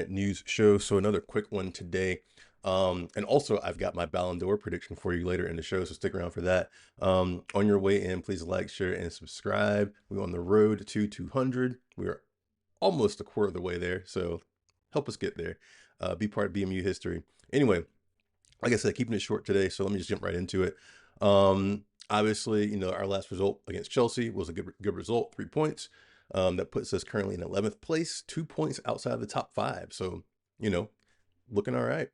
News show. So another quick one today. And also I've got my Ballon d'Or prediction for you later in the show, so stick around for that. On your way in, please like, share, and subscribe. We're on the road to 200. We're almost a quarter of the way there, so help us get there. Be part of BMU history. Anyway, like I said, keeping it short today, so let me just jump right into it. Obviously, our last result against Chelsea was a good result, 3 points. That puts us currently in 11th place, 2 points outside of the top five. So, you know, looking all right.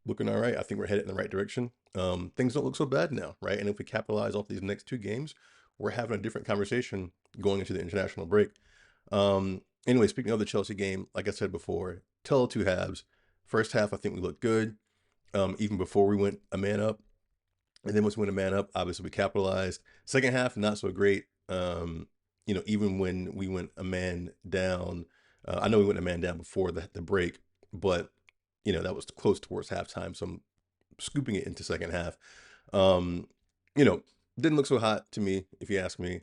Looking all right. I think we're headed in the right direction. Things don't look so bad now, right? And if we capitalize off these next two games, we're having a different conversation going into the international break. Anyway, speaking of the Chelsea game, like I said before, tell two halves. First half, I think we looked good, even before we went a man up. And then once we went a man up, obviously we capitalized. Second half, not so great. Even when we went a man down, I know we went a man down before the break, but that was close towards halftime. So I'm scooping it into second half. Um, you know, didn't look so hot to me, if you ask me,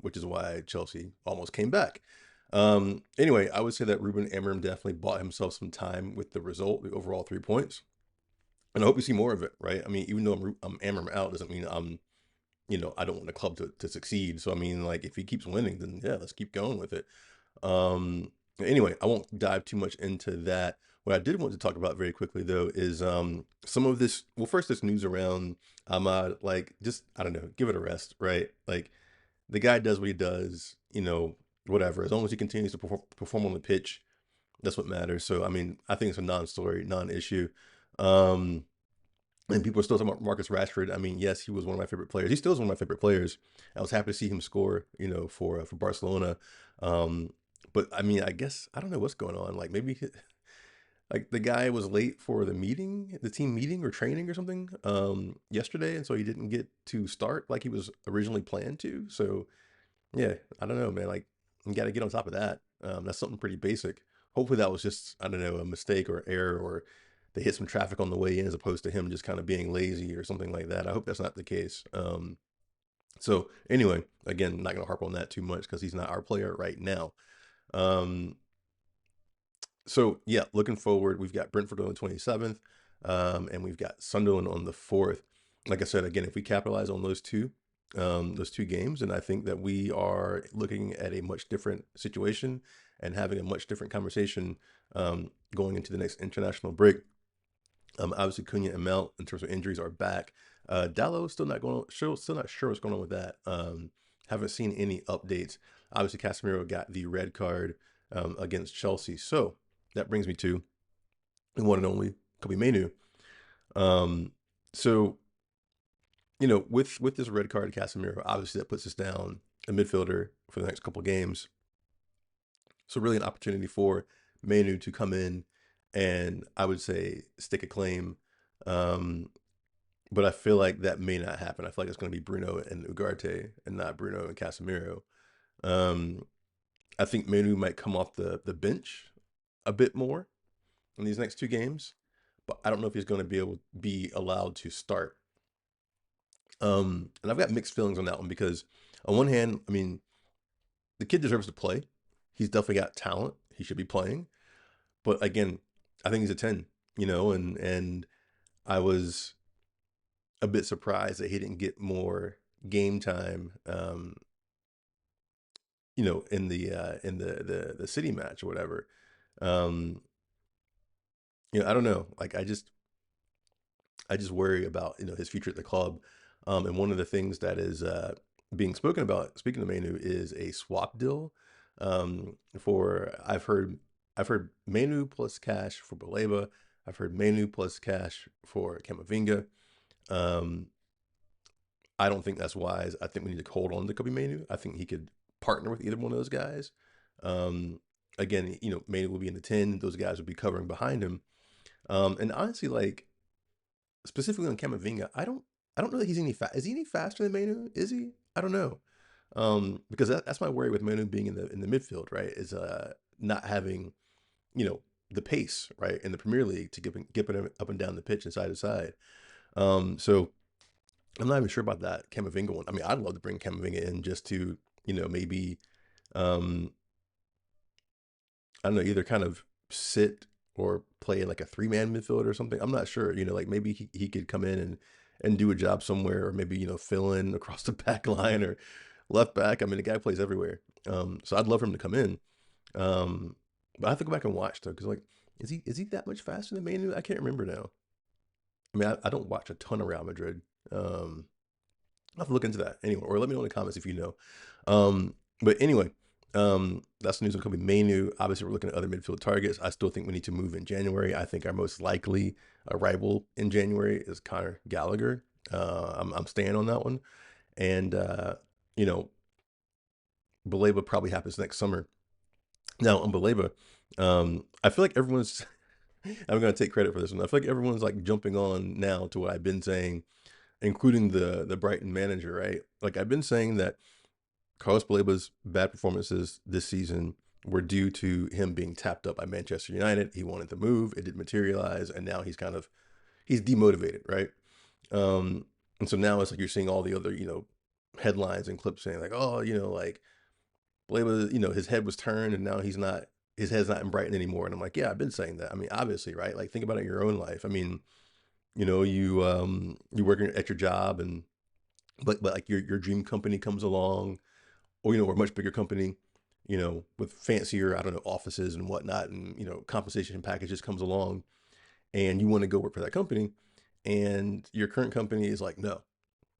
which is why Chelsea almost came back. Anyway, I would say that Ruben Amorim definitely bought himself some time with the result, the overall 3 points. And I hope we see more of it, right? I mean, even though I'm Amorim out, doesn't mean I don't want the club to succeed. So I mean, like, if he keeps winning, then yeah, let's keep going with it. Anyway, I won't dive too much into that. What I did want to talk about very quickly though is some of this. Well, first, this news around Ahmad, like, just, I don't know, give it a rest, right? Like, the guy does what he does, whatever. As long as he continues to perform on the pitch, that's what matters. So I mean, I think it's a non-story, non-issue. Um, and people are still talking about Marcus Rashford. I mean, yes, he was one of my favorite players. He still is one of my favorite players. I was happy to see him score, for Barcelona. Um, but I mean, I guess I don't know what's going on. Like, maybe like the guy was late for the team meeting or training or something yesterday, and so he didn't get to start like he was originally planned to. So yeah, I don't know, man. Like, you got to get on top of that. That's something pretty basic. Hopefully that was just, I don't know, a mistake or error, or they hit some traffic on the way in as opposed to him just kind of being lazy or something like that. I hope that's not the case. So anyway, again, not going to harp on that too much because he's not our player right now. Um, so yeah, looking forward, we've got Brentford on the 27th, and we've got Sunderland on the 4th. Like I said, again, if we capitalize on those two games, and I think that we are looking at a much different situation and having a much different conversation going into the next international break. Obviously, Cunha and Mount, in terms of injuries, are back. Dallo still not going, still not sure what's going on with that. Haven't seen any updates. Obviously, Casemiro got the red card against Chelsea, so that brings me to the one and only Kobe Mainoo. Um, so with this red card to Casemiro, obviously that puts us down a midfielder for the next couple of games. So really an opportunity for Mainoo to come in and, I would say, stick a claim. Um, but I feel like that may not happen. I feel like it's going to be Bruno and Ugarte and not Bruno and Casemiro. Um, I think Mainoo might come off the bench a bit more in these next two games, but I don't know if he's going to be allowed to start. And I've got mixed feelings on that one because, on one hand, I mean, the kid deserves to play. He's definitely got talent. He should be playing. But again, I think he's a 10, and I was a bit surprised that he didn't get more game time, in the City match or whatever. Um, I don't know. Like, I just worry about his future at the club. And one of the things that is being spoken about, speaking of Manu, is a swap deal. For I've heard Manu plus cash for Baleba. I've heard Manu plus cash for Camavinga. Um, I don't think that's wise. I think we need to hold on to Kobe Manu. I think he could partner with either one of those guys. Um, Again, Manu will be in the 10. Those guys would be covering behind him. And honestly, like, specifically on Camavinga, I don't know that he's is he any faster than Mainoo? Is he? I don't know. Because that's my worry with Mainoo being in the midfield, right? Is not having, you know, the pace, right, in the Premier League to get it up and down the pitch and side to side. So I'm not even sure about that Camavinga one. I mean, I'd love to bring Camavinga in just to, maybe, um I don't know, either kind of sit or play in like a 3-man midfield or something. I'm not sure. Like maybe he could come in and do a job somewhere, or maybe fill in across the back line or left back. I mean, the guy plays everywhere. So I'd love for him to come in. But I have to go back and watch though, because like, is he that much faster than Mainoo? I can't remember now. I mean, I don't watch a ton of Real Madrid. I'll have to look into that anyway, or let me know in the comments if you know. But anyway, that's the news on Kobe Mainoo. Obviously, we're looking at other midfield targets. I still think we need to move in January. I think our most likely arrival in January is Conor Gallagher. I'm staying on that one, and you know, Baleba probably happens next summer. Now on Baleba, I feel like everyone's. I'm gonna take credit for this one. I feel like everyone's like jumping on now to what I've been saying, including the Brighton manager, right? Like I've been saying that Carlos Baleba's bad performances this season were due to him being tapped up by Manchester United. He wanted to move, it didn't materialize, and now he's demotivated, right? And so now it's like you're seeing all the other, headlines and clips saying like, oh, like Baleba, his head was turned and now his head's not in Brighton anymore. And I'm like, yeah, I've been saying that. I mean, obviously, right? Like think about it in your own life. I mean, you working at your job and but like your dream company comes along, or a much bigger company, with fancier, I don't know, offices and whatnot, and compensation packages comes along, and you want to go work for that company, and your current company is like, no,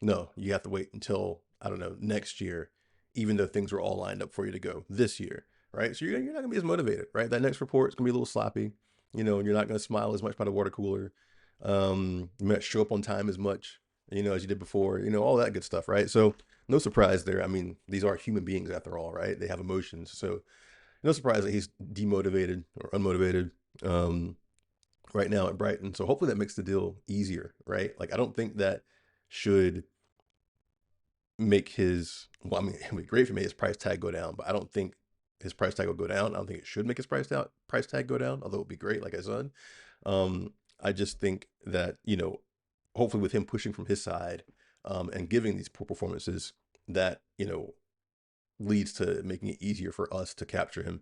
no, you have to wait until, I don't know, next year, even though things were all lined up for you to go this year, right? So you're not gonna be as motivated, right? That next report's gonna be a little sloppy, and you're not gonna smile as much by the water cooler. You might show up on time as much, as you did before, all that good stuff, right? So no surprise there. I mean, these are human beings after all, right? They have emotions. So no surprise that he's demotivated or unmotivated right now at Brighton. So hopefully that makes the deal easier, right? Like I don't think that should make well, I mean, it'd be great if he made his price tag go down, but I don't think his price tag will go down. I don't think it should make his price tag go down, although it'd be great, like I said. I just think that, hopefully with him pushing from his side, and giving these poor performances, that, leads to making it easier for us to capture him.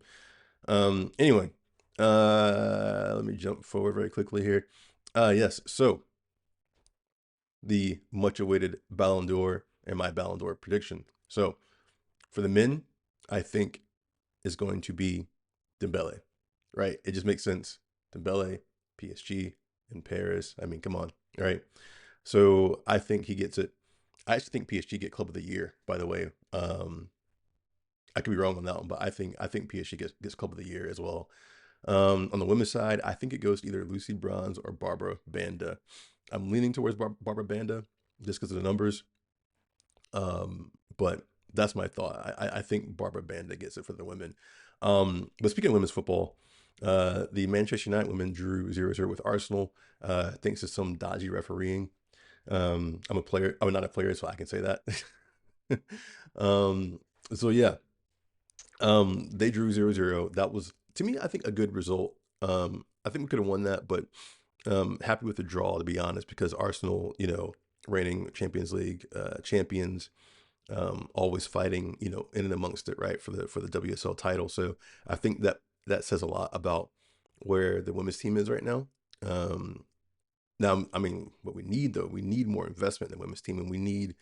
Anyway, let me jump forward very quickly here. Yes, so the much awaited Ballon d'Or and my Ballon d'Or prediction. So for the men, I think is going to be Dembele, right? It just makes sense. Dembele, PSG, in Paris. I mean, come on, right? So I think he gets it. I actually think PSG get Club of the Year, by the way. I could be wrong on that one, but I think PSG gets Club of the Year as well. On the women's side, I think it goes to either Lucy Bronze or Barbara Banda. I'm leaning towards Barbara Banda just because of the numbers. But that's my thought. I think Barbara Banda gets it for the women. But speaking of women's football, the Manchester United women drew 0-0 with Arsenal, thanks to some dodgy refereeing. I'm a player. I'm not a player, so I can say that. So yeah, they drew 0-0. That was, to me, I think a good result. I think we could have won that, but happy with the draw, to be honest, because Arsenal, reigning Champions League champions, always fighting, in and amongst it, right, for the WSL title. So I think that says a lot about where the women's team is right now. Now, I mean, what we need though, we need more investment in the women's team, and we need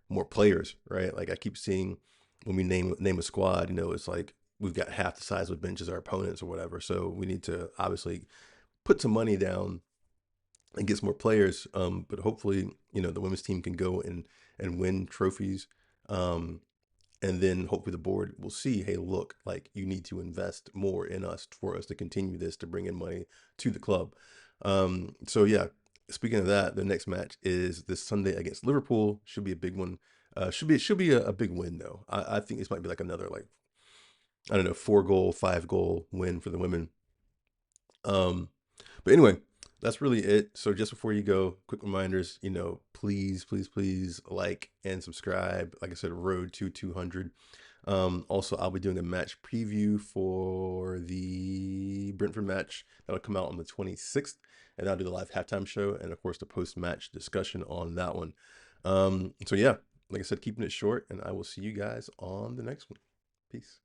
more players, right? Like I keep seeing when we name a squad, it's like we've got half the size of bench as our opponents or whatever. So we need to obviously put some money down and get some more players. But hopefully, the women's team can go and win trophies. And then hopefully the board will see, hey, look, like you need to invest more in us for us to continue this, to bring in money to the club. So yeah, speaking of that, the next match is this Sunday against Liverpool. Should be a big one. Should be a big win though. I think this might be like another, like, I don't know, 4-goal, 5-goal win for the women. But anyway, that's really it. So just before you go, quick reminders, please, please, please like and subscribe. Like I said, road to 200. Also, I'll be doing a match preview for the Brentford match. That'll come out on the 26th, and I'll do the live halftime show and of course the post-match discussion on that one. So yeah, like I said, keeping it short, and I will see you guys on the next one. Peace.